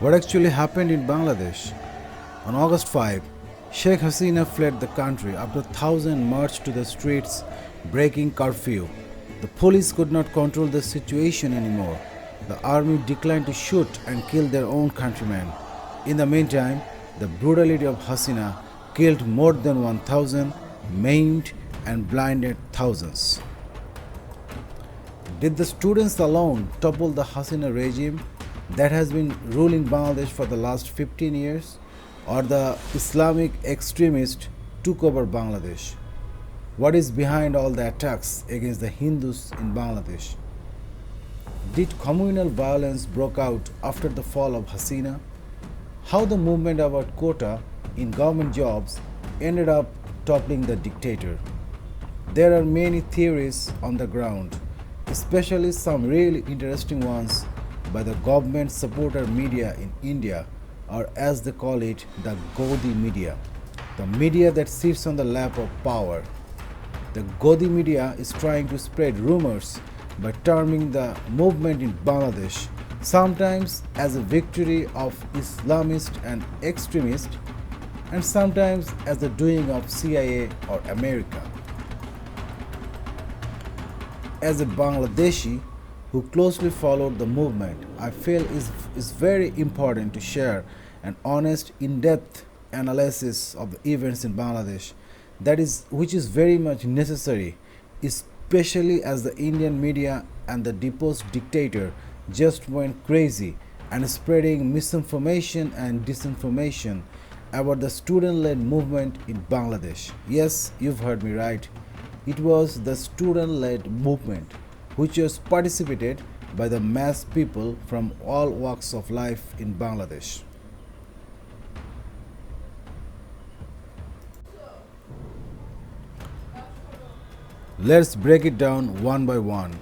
What actually happened in Bangladesh? On August 5, Sheikh Hasina fled the country after thousands marched to the streets breaking curfew. The police could not control the situation anymore. The army declined to shoot and kill their own countrymen. In the meantime, the brutality of Hasina killed more than 1,000, maimed and blinded thousands. Did the students alone topple the Hasina regime that has been ruling Bangladesh for the last 15 years? Or the Islamic extremists took over Bangladesh? What is behind all the attacks against the Hindus in Bangladesh? Did communal violence broke out after the fall of Hasina? How the movement about quota in government jobs ended up toppling the dictator? There are many theories on the ground, especially some really interesting ones by the government supporter media in India, or as they call it, the Godi media, the media that sits on the lap of power. The Godi media is trying to spread rumors by terming the movement in Bangladesh sometimes as a victory of Islamists and extremists, and sometimes as the doing of CIA or America. As a Bangladeshi who closely followed the movement, I feel is very important to share an honest, in-depth analysis of the events in Bangladesh, which is very much necessary, especially as the Indian media and the deposed dictator just went crazy and spreading misinformation and disinformation about the student-led movement in Bangladesh. Yes, you've heard me right. It was the student-led movement which was participated by the mass people from all walks of life in Bangladesh. Let's break it down one by one.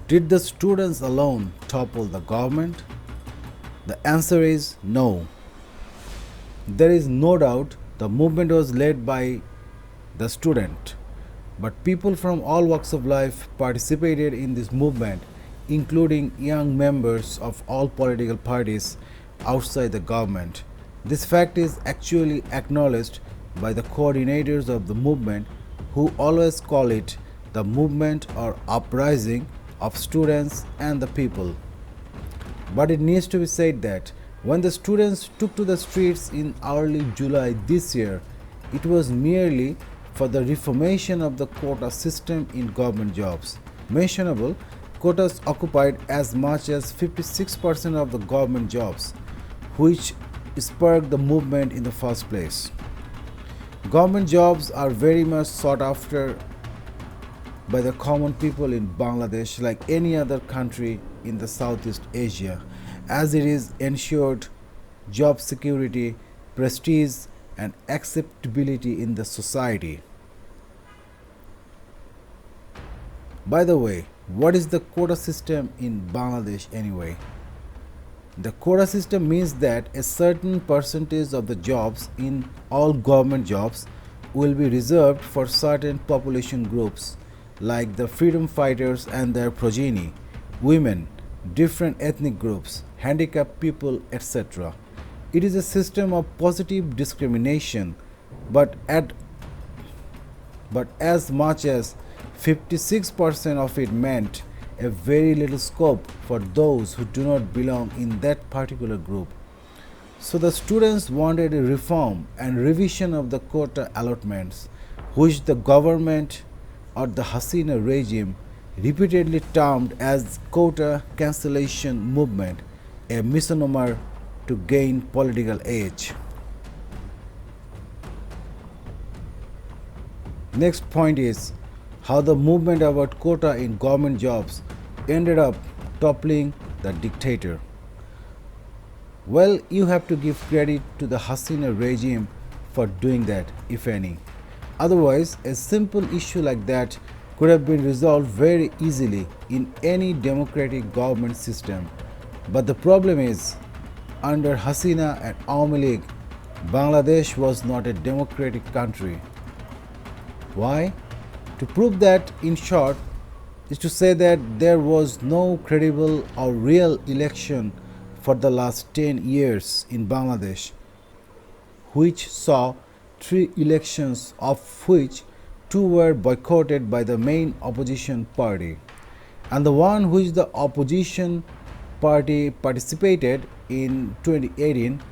Did the students alone topple the government? The answer is no. There is no doubt the movement was led by the student, but people from all walks of life participated in this movement, including young members of all political parties outside the government. This fact is actually acknowledged by the coordinators of the movement, who always call it the movement or uprising of students and the people. But it needs to be said that when the students took to the streets in early July this year, it was merely for the reformation of the quota system in government jobs. Mentionable, quotas occupied as much as 56% of the government jobs, which sparked the movement in the first place. Government jobs are very much sought after by the common people in Bangladesh, like any other country in the Southeast Asia, as it is ensured job security, prestige, and acceptability in the society. By the way, what is the quota system in Bangladesh anyway? The quota system means that a certain percentage of the jobs in all government jobs will be reserved for certain population groups like the freedom fighters and their progeny, women, different ethnic groups, handicapped people, etc. It is a system of positive discrimination, but as much as 56% of it meant a very little scope for those who do not belong in that particular group. So the students wanted a reform and revision of the quota allotments, which the government or the Hasina regime repeatedly termed as quota cancellation movement, a misnomer to gain political edge. Next point is how the movement about quota in government jobs ended up toppling the dictator. Well, you have to give credit to the Hasina regime for doing that, if any. Otherwise, a simple issue like that could have been resolved very easily in any democratic government system. But the problem is, under Hasina and Awami League, Bangladesh was not a democratic country. Why? To prove that, in short, is to say that there was no credible or real election for the last 10 years in Bangladesh, which saw three elections, of which two were boycotted by the main opposition party, and the one which the opposition party participated in 2018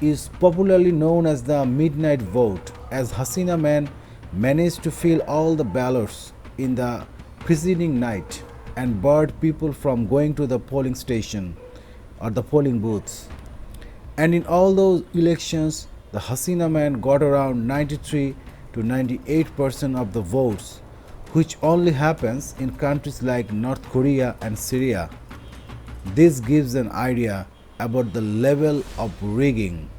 is popularly known as the midnight vote, as Hasina man managed to fill all the ballots in the preceding night and barred people from going to the polling station or the polling booths. And in all those elections, the Hasina man got around 93 to 98% of the votes, which only happens in countries like North Korea and Syria. This gives an idea about the level of rigging.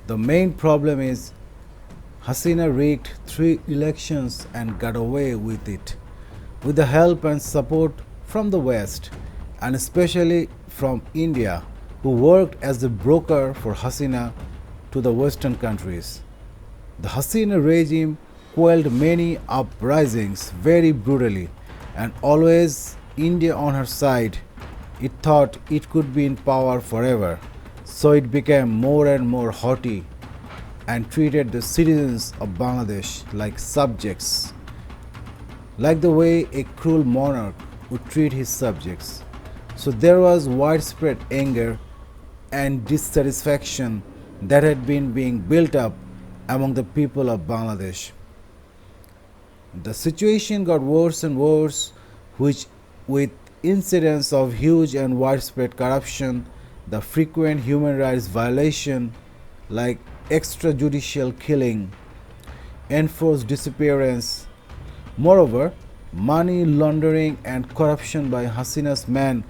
The main problem is Hasina rigged three elections and got away with it, with the help and support from the West, and especially from India, who worked as the broker for Hasina to the Western countries. The Hasina regime quelled many uprisings very brutally, and always India on her side. It thought it could be in power forever, so it became more and more haughty and treated the citizens of Bangladesh like subjects, like the way a cruel monarch would treat his subjects. So there was widespread anger and dissatisfaction that had been being built up among the people of Bangladesh. The situation got worse and worse, which with incidents of huge and widespread corruption, the frequent human rights violation like extrajudicial killing, enforced disappearance. Moreover, money laundering and corruption by Hasina's men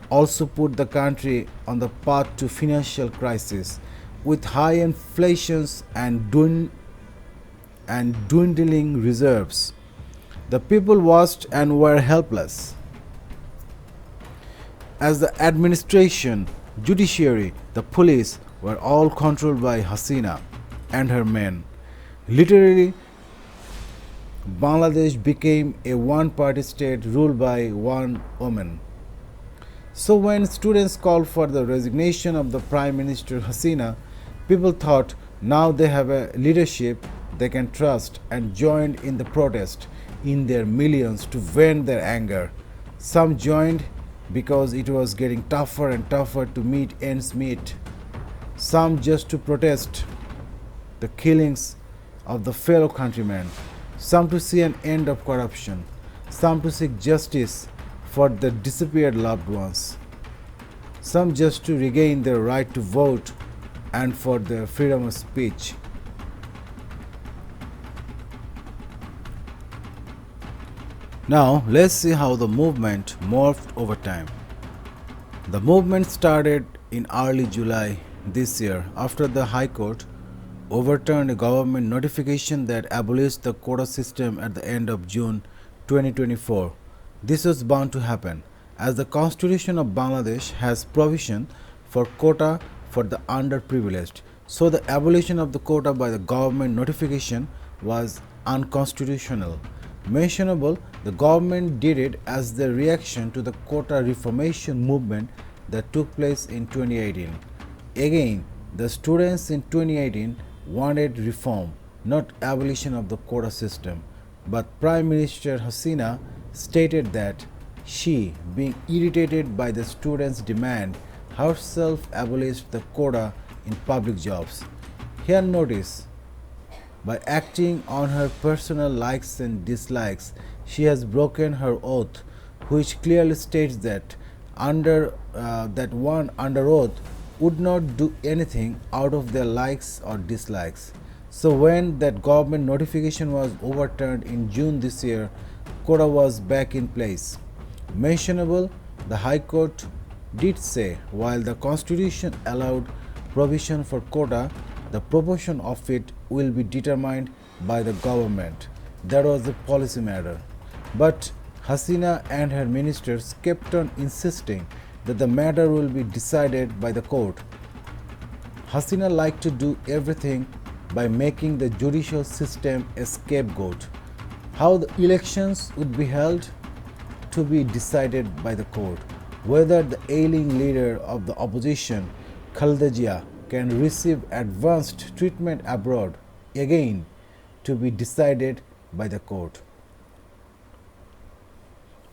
also put the country on the path to financial crisis, with high inflations and dwindling reserves. The people watched and were helpless, as the administration, judiciary, the police were all controlled by Hasina and her men. Literally, Bangladesh became a one-party state ruled by one woman. So when students called for the resignation of the Prime Minister Hasina, people thought now they have a leadership they can trust, and joined in the protest in their millions to vent their anger. Some joined because it was getting tougher and tougher to meet ends meet. Some just to protest the killings of the fellow countrymen. Some to see an end of corruption. Some to seek justice for the disappeared loved ones. Some just to regain their right to vote and for their freedom of speech. Now let's see how the movement morphed over time. The movement started in early July this year after the High Court overturned a government notification that abolished the quota system at the end of June 2024. This was bound to happen, as the Constitution of Bangladesh has provision for quota for the underprivileged. So the abolition of the quota by the government notification was unconstitutional. Mentionable, the government did it as the reaction to the quota reformation movement that took place in 2018. Again, the students in 2018 wanted reform, not abolition of the quota system. But Prime Minister Hasina stated that she, being irritated by the students' demand, herself abolished the quota in public jobs. Here notice, by acting on her personal likes and dislikes, she has broken her oath, which clearly states that one under oath would not do anything out of their likes or dislikes. So when that government notification was overturned in June this year, quota was back in place. Mentionable, the High Court did say while the Constitution allowed provision for quota, the proportion of it will be determined by the government. That was a policy matter. But Hasina and her ministers kept on insisting that the matter will be decided by the court. Hasina liked to do everything by making the judicial system a scapegoat. How the elections would be held to be decided by the court. Whether the ailing leader of the opposition, Khaldejia, can receive advanced treatment abroad, again to be decided by the court.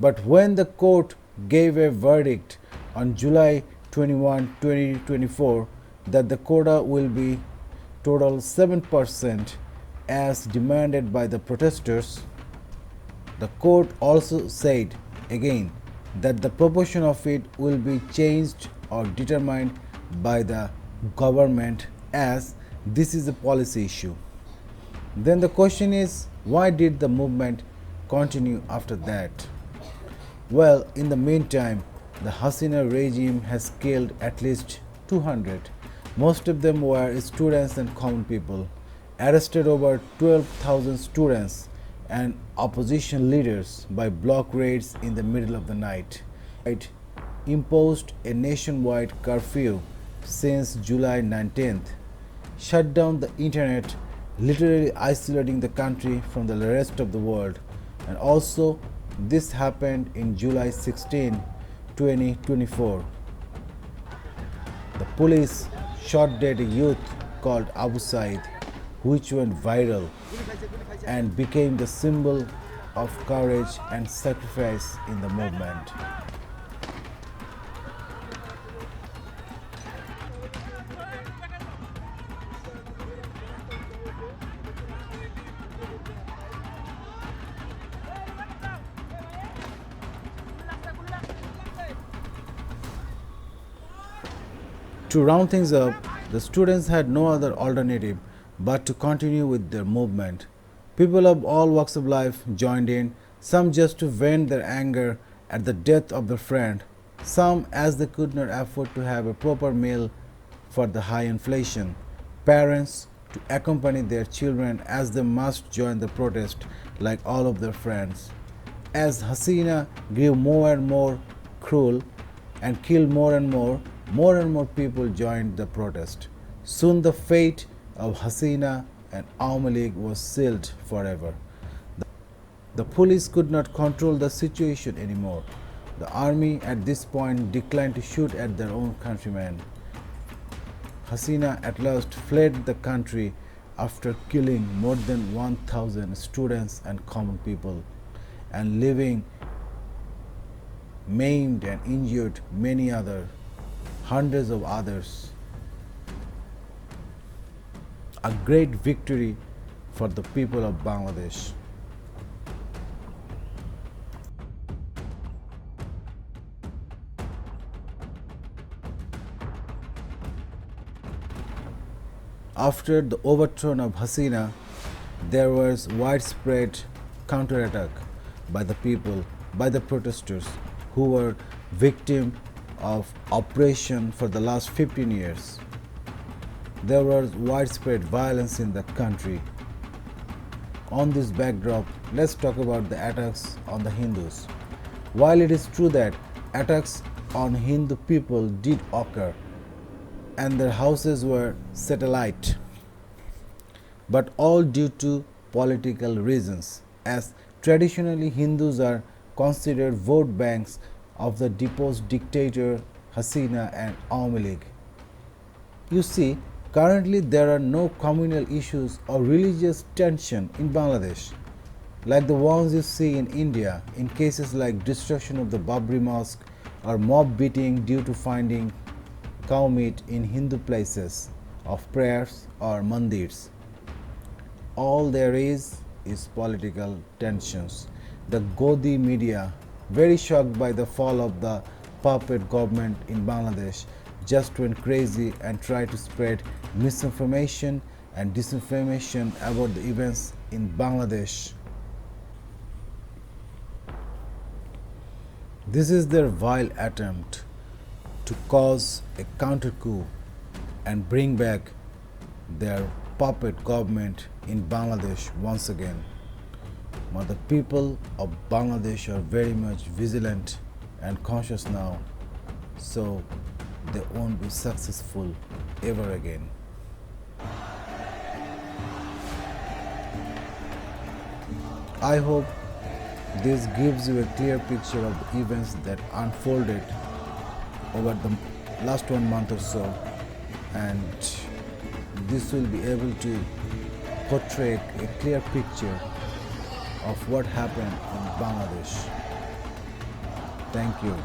But when the court gave a verdict on July 21, 2024, that the quota will be total 7% as demanded by the protesters, the court also said again that the proportion of it will be changed or determined by the government, as this is a policy issue. Then the question is, why did the movement continue after that? Well, in the meantime, the Hasina regime has killed at least 200. Most of them were students and common people, arrested over 12,000 students and opposition leaders by block raids in the middle of the night. It imposed a nationwide curfew since July 19th, shut down the internet, literally isolating the country from the rest of the world. And also, this happened in July 16, 2024. The police shot dead a youth called Abu Said, which went viral and became the symbol of courage and sacrifice in the movement. To round things up, the students had no other alternative but to continue with their movement. People of all walks of life joined in, some just to vent their anger at the death of their friend, some as they could not afford to have a proper meal for the high inflation, parents to accompany their children as they must join the protest like all of their friends. As Hasina grew more and more cruel and killed more and more people joined the protest. Soon the fate of Hasina and Awami League was sealed forever. The police could not control the situation anymore. The army at this point declined to shoot at their own countrymen. Hasina at last fled the country after killing more than 1,000 students and common people and leaving maimed and injured many hundreds of others. A great victory for the people of Bangladesh. After the overthrow of Hasina, there was widespread counterattack by the people, by the protesters who were victims of oppression for the last 15 years. There was widespread violence in the country. On this backdrop, let's talk about the attacks on the Hindus. While it is true that attacks on Hindu people did occur and their houses were set alight, but all due to political reasons, as traditionally Hindus are considered vote banks of the deposed dictator Hasina and Awami League. You see, currently there are no communal issues or religious tension in Bangladesh, like the ones you see in India in cases like destruction of the Babri Mosque or mob beating due to finding cow meat in Hindu places of prayers or mandirs. All there is political tensions. The Godi media, very shocked by the fall of the puppet government in Bangladesh, just went crazy and tried to spread misinformation and disinformation about the events in Bangladesh. This is their vile attempt to cause a counter coup and bring back their puppet government in Bangladesh once again. But the people of Bangladesh are very much vigilant and conscious now, so they won't be successful ever again. I hope this gives you a clear picture of the events that unfolded over the last 1 month or so, and this will be able to portray a clear picture of what happened in Bangladesh. Thank you.